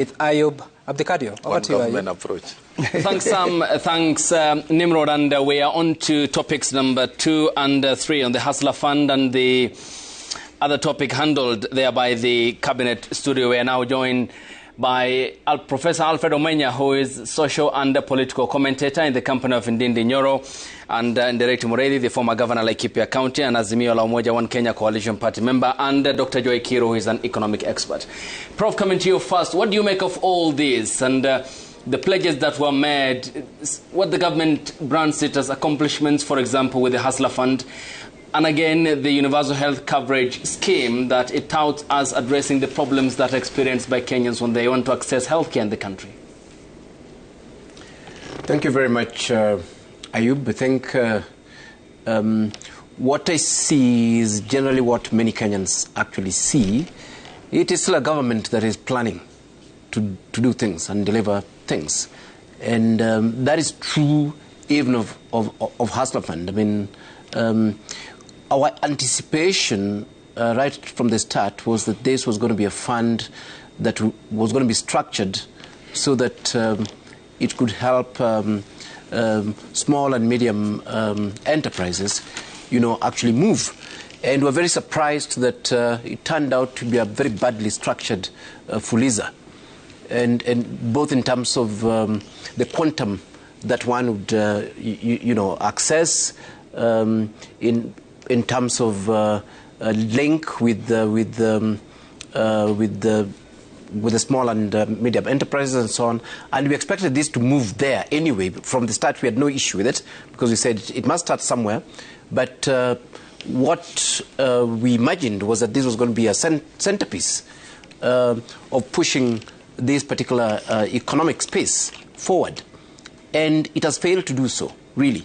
With Ayub Abdikadio. Over to you, Ayub. Approach. Thanks, Sam. Thanks, Nimrod. And we are on to topics number 2 and 3 on the Hustler Fund and the other topic handled there by the Cabinet Studio. We are now joined by Professor Prof Omwenya, who is social and political commentator in the company of Ndindi Nyoro, and Ndereti Muredi, the former governor of Laikipia County, and Azimio la Umoja One Kenya Coalition Party member, and Dr. Joy Kiro, who is an economic expert. Prof, coming to you first, what do you make of all this and the pledges that were made, what the government brands it as accomplishments, for example, with the Hustler Fund, and again, the universal health coverage scheme that it touts as addressing the problems that are experienced by Kenyans when they want to access healthcare in the country? Thank you very much, Ayub. I think what I see is generally what many Kenyans actually see. It is still a government that is planning to do things and deliver things. And that is true even of Hustler Fund. I mean, our anticipation right from the start was that this was going to be a fund that was going to be structured so that it could help small and medium enterprises, actually move. And we're very surprised that it turned out to be a very badly structured Fuliza, and both in terms of the quantum that one would, access, in terms of link with the small and medium enterprises and so on. And we expected this to move there anyway. From the start, we had no issue with it because we said it must start somewhere. But what we imagined was that this was going to be a centerpiece of pushing this particular economic space forward. And it has failed to do so, really.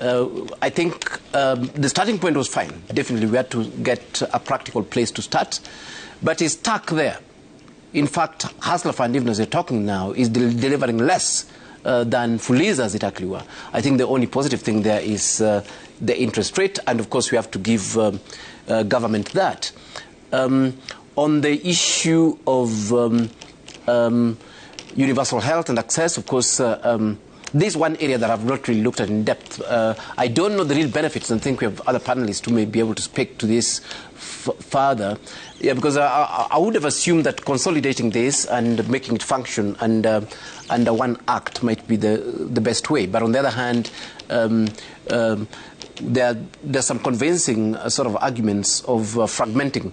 I think the starting point was fine. Definitely, we had to get a practical place to start. But it's stuck there. In fact, Hustler Fund, even as we're talking now, is delivering less than Fuliza as it actually were. I think the only positive thing there is the interest rate, and of course we have to give government that. On the issue of universal health and access, of course, this is one area that I've not really looked at in depth. I don't know the real benefits, and think we have other panelists who may be able to speak to this further. Yeah, because I would have assumed that consolidating this and making it function under one act might be the best way. But on the other hand, there's some convincing sort of arguments of fragmenting,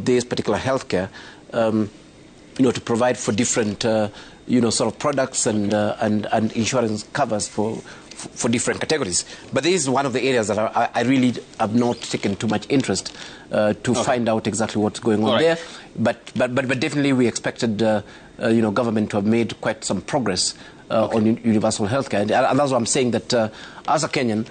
this particular healthcare, to provide for different, sort of products and insurance covers for different categories. But this is one of the areas that I really have not taken too much interest to find out exactly what's going on there. But definitely we expected, government to have made quite some progress on universal healthcare. And that's why I'm saying that as a Kenyan,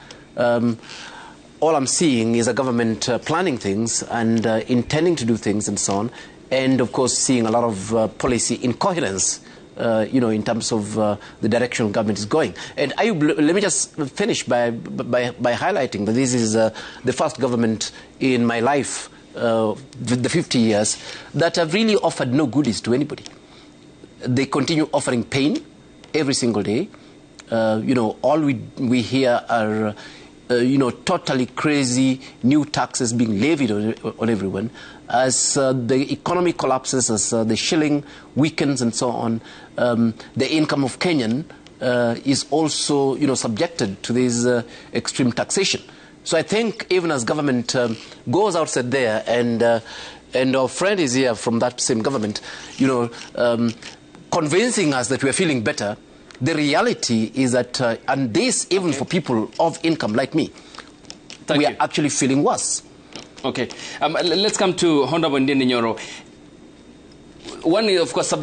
all I'm seeing is a government planning things and intending to do things and so on. And, of course, seeing a lot of policy incoherence, in terms of the direction government is going. And let me just finish by highlighting that this is the first government in my life, the 50 years, that have really offered no goodies to anybody. They continue offering pain every single day. All we hear are totally crazy new taxes being levied on everyone. As the economy collapses, as the shilling weakens and so on, the income of Kenyan is also, subjected to this extreme taxation. So I think even as government goes outside there, and our friend is here from that same government, convincing us that we are feeling better, the reality is that, and this even for people of income like me, we are actually feeling worse. Okay. Let's come to Honorable Ndindi Nyoro. One, of course, subject